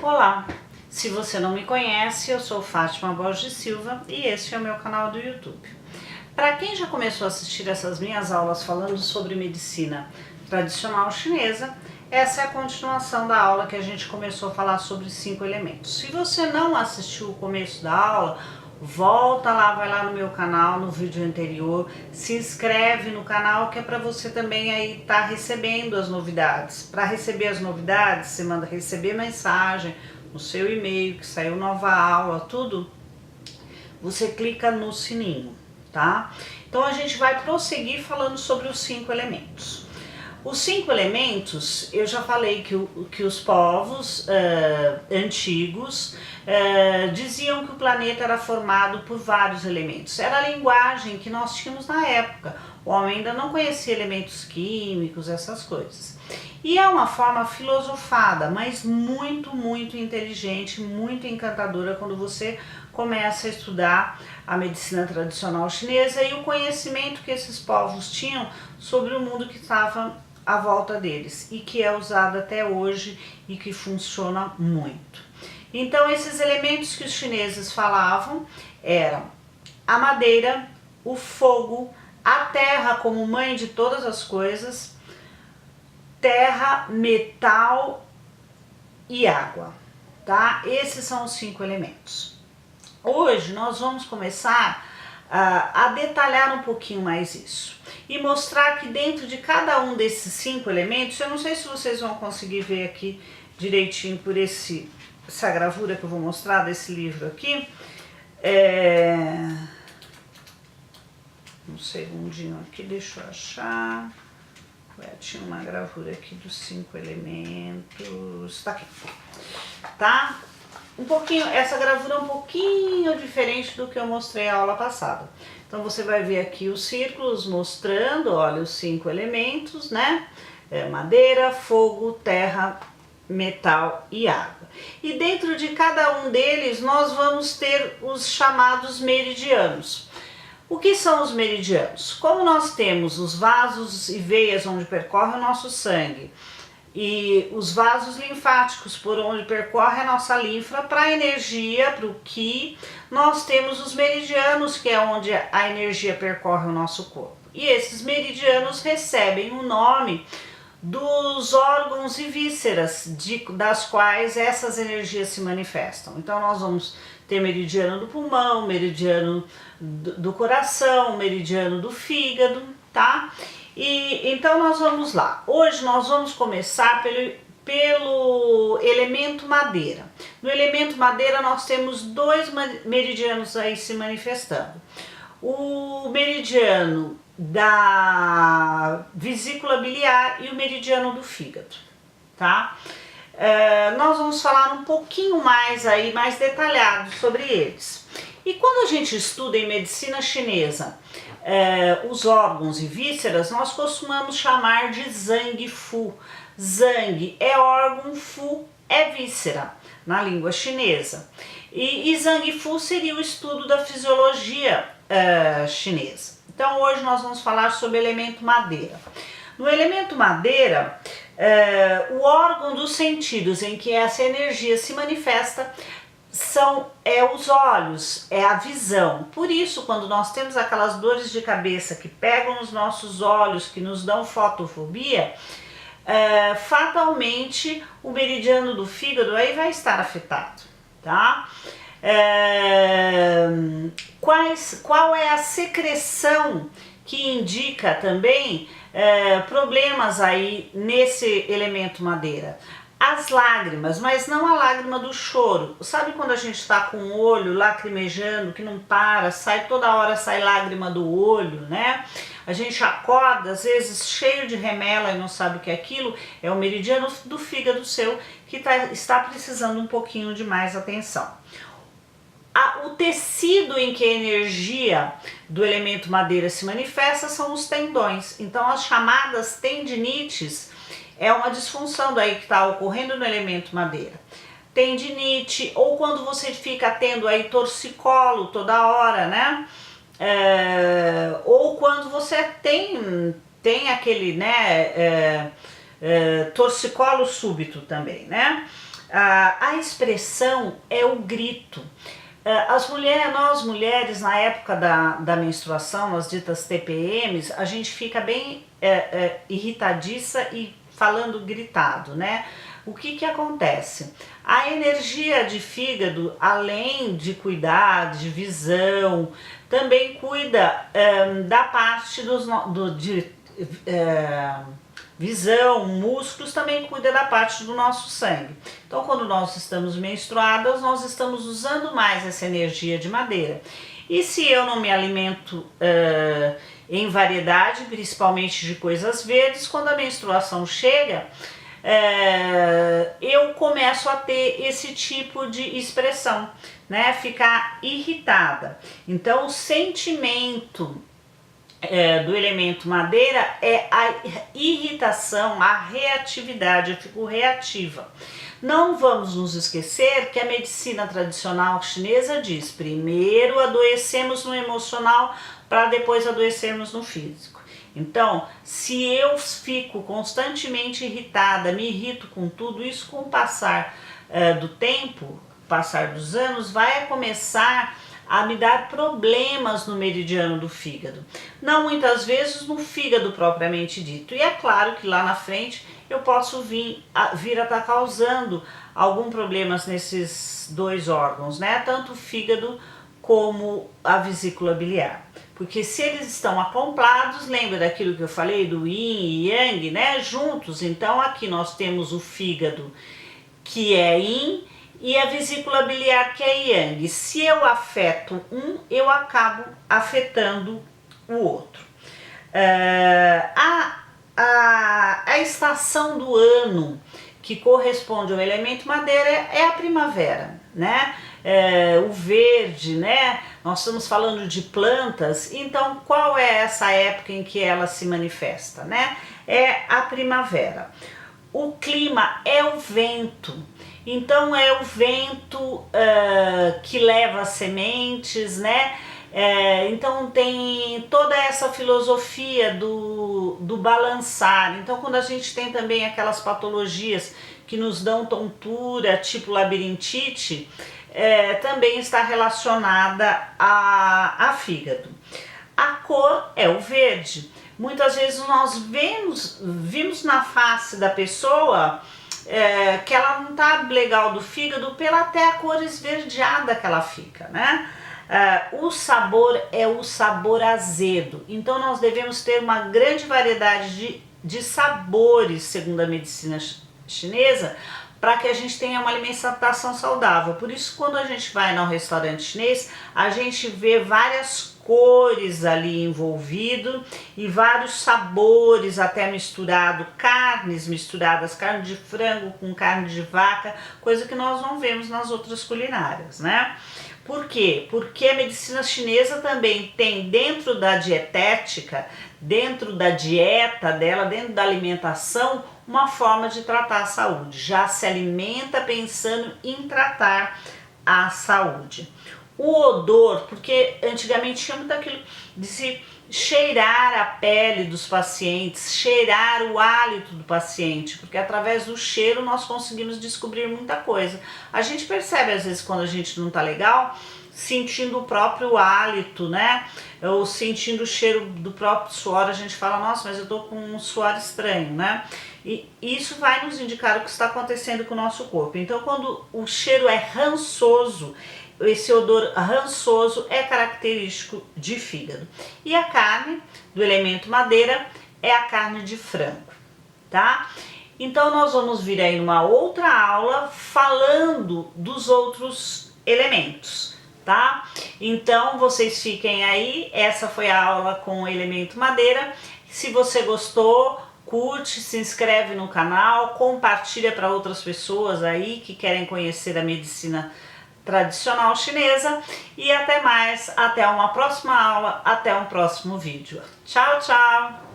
Olá, se você não me conhece, eu sou Fátima Borges Silva e este é o meu canal do YouTube. Para quem já começou a assistir essas minhas aulas falando sobre medicina tradicional chinesa, essa é a continuação da aula que a gente começou a falar sobre 5 elementos. Se você não assistiu o começo da aula, volta lá, vai lá no meu canal, no vídeo anterior, se inscreve no canal que é para você também aí estar recebendo as novidades. Para receber as novidades, você manda receber mensagem no seu e-mail que saiu nova aula, tudo. Você clica no sininho, tá? Então a gente vai prosseguir falando sobre os 5 elementos. Os 5 elementos, eu já falei que os povos antigos diziam que o planeta era formado por vários elementos. Era a linguagem que nós tínhamos na época. O homem ainda não conhecia elementos químicos, essas coisas. E é uma forma filosofada, mas muito inteligente, muito encantadora quando você começa a estudar a medicina tradicional chinesa e o conhecimento que esses povos tinham sobre o mundo que estava à volta deles e que é usado até hoje e que funciona muito. Então esses elementos que os chineses falavam eram a madeira, o fogo, a terra como mãe de todas as coisas, terra, metal e água, tá? Esses são os 5 elementos. Hoje nós vamos começar a detalhar um pouquinho mais isso e mostrar que dentro de cada um desses 5 elementos, eu não sei se vocês vão conseguir ver aqui direitinho por essa gravura que eu vou mostrar desse livro aqui, um segundinho aqui, deixa eu achar. Tinha uma gravura aqui dos 5 elementos, tá aqui, tá? Essa gravura é um pouquinho diferente do que eu mostrei a aula passada. Então você vai ver aqui os círculos mostrando, olha, os 5 elementos, né? Madeira, fogo, terra, metal e água. E dentro de cada um deles nós vamos ter os chamados meridianos. O que são os meridianos? Como nós temos os vasos e veias onde percorre o nosso sangue, e os vasos linfáticos por onde percorre a nossa linfa para a energia, para o Qi, nós temos os meridianos, que é onde a energia percorre o nosso corpo. E esses meridianos recebem o nome dos órgãos e vísceras das quais essas energias se manifestam. Então nós vamos ter meridiano do pulmão, meridiano do coração, meridiano do fígado, tá? E então nós vamos lá. Hoje nós vamos começar pelo elemento madeira. No elemento madeira nós temos 2 meridianos aí se manifestando. O meridiano da vesícula biliar e o meridiano do fígado, tá? Nós vamos falar um pouquinho mais aí, mais detalhado sobre eles. E quando a gente estuda em medicina chinesa os órgãos e vísceras, nós costumamos chamar de Zhang Fu. Zhang é órgão, Fu é víscera na língua chinesa. E Zhang Fu seria o estudo da fisiologia chinesa. Então hoje nós vamos falar sobre o elemento madeira. No elemento madeira, o órgão dos sentidos em que essa energia se manifesta são os olhos, é a visão. Por isso, quando nós temos aquelas dores de cabeça que pegam nos nossos olhos, que nos dão fotofobia, fatalmente o meridiano do fígado aí vai estar afetado, tá? Qual é a secreção que indica também problemas aí nesse elemento madeira? As lágrimas, mas não a lágrima do choro. Sabe quando a gente está com o olho lacrimejando, que não para, toda hora sai lágrima do olho, né? A gente acorda, às vezes, cheio de remela e não sabe o que é aquilo. É o meridiano do fígado seu que está precisando um pouquinho de mais atenção. O tecido em que a energia do elemento madeira se manifesta são os tendões. Então, as chamadas tendinites é uma disfunção daí que está ocorrendo no elemento madeira. Tendinite, ou quando você fica tendo aí torcicolo toda hora, né? Ou quando você tem aquele, né, torcicolo súbito também, né? A expressão é o grito. Nós mulheres, na época da menstruação, nas ditas TPMs, a gente fica bem irritadiça e falando gritado, né? O que acontece? A energia de fígado, além de cuidar de visão, também cuida da parte visão, músculos, também cuida da parte do nosso sangue. Então, quando nós estamos menstruadas, nós estamos usando mais essa energia de madeira. E se eu não me alimento em variedade, principalmente de coisas verdes, quando a menstruação chega, eu começo a ter esse tipo de expressão, né? Ficar irritada. Então, o sentimento do elemento madeira é a irritação, a reatividade, eu fico reativa. Não vamos nos esquecer que a medicina tradicional chinesa diz: primeiro adoecemos no emocional para depois adoecermos no físico. Então, se eu fico constantemente irritada, me irrito com tudo isso, com o passar do tempo, passar dos anos, vai começar a me dar problemas no meridiano do fígado. Não muitas vezes no fígado propriamente dito. E é claro que lá na frente eu posso vir a estar causando algum problemas nesses dois órgãos, né? Tanto o fígado como a vesícula biliar. Porque se eles estão acoplados, lembra daquilo que eu falei do yin e yang, né? Juntos. Então aqui nós temos o fígado, que é yin, e a vesícula biliar, que é yang. Se eu afeto um, eu acabo afetando o outro. A estação do ano que corresponde ao elemento madeira é a primavera, né? O verde, né? Nós estamos falando de plantas, então qual é essa época em que ela se manifesta, né? É a primavera. O clima é o vento. Então é o vento que leva as sementes, né? Então tem toda essa filosofia do balançar. Então quando a gente tem também aquelas patologias que nos dão tontura, tipo labirintite, também está relacionada a fígado. A cor é o verde. Muitas vezes nós vimos na face da pessoa que ela não tá legal do fígado pela até a cor esverdeada que ela fica, né? O sabor é o sabor azedo, então nós devemos ter uma grande variedade de sabores, segundo a medicina chinesa, para que a gente tenha uma alimentação saudável. Por isso, quando a gente vai no restaurante chinês, a gente vê várias cores ali envolvido e vários sabores até misturado, carnes misturadas, carne de frango com carne de vaca, coisa que nós não vemos nas outras culinárias, né? Por quê? Porque a medicina chinesa também tem dentro da dietética, dentro da dieta dela, dentro da alimentação, uma forma de tratar a saúde. Já se alimenta pensando em tratar a saúde. O odor, porque antigamente tinha muito aquilo de se cheirar a pele dos pacientes, cheirar o hálito do paciente, porque através do cheiro nós conseguimos descobrir muita coisa. A gente percebe às vezes quando a gente não tá legal, sentindo o próprio hálito, né? Ou sentindo o cheiro do próprio suor, a gente fala: nossa, mas eu tô com um suor estranho, né? E isso vai nos indicar o que está acontecendo com o nosso corpo. Então, quando o cheiro é rançoso, esse odor rançoso é característico de fígado. E a carne do elemento madeira é a carne de frango, tá? Então nós vamos vir aí numa outra aula falando dos outros elementos, tá? Então vocês fiquem aí, essa foi a aula com o elemento madeira. Se você gostou, curte, se inscreve no canal, compartilha para outras pessoas aí que querem conhecer a medicina tradicional chinesa, e até mais, até uma próxima aula, até um próximo vídeo. Tchau, tchau!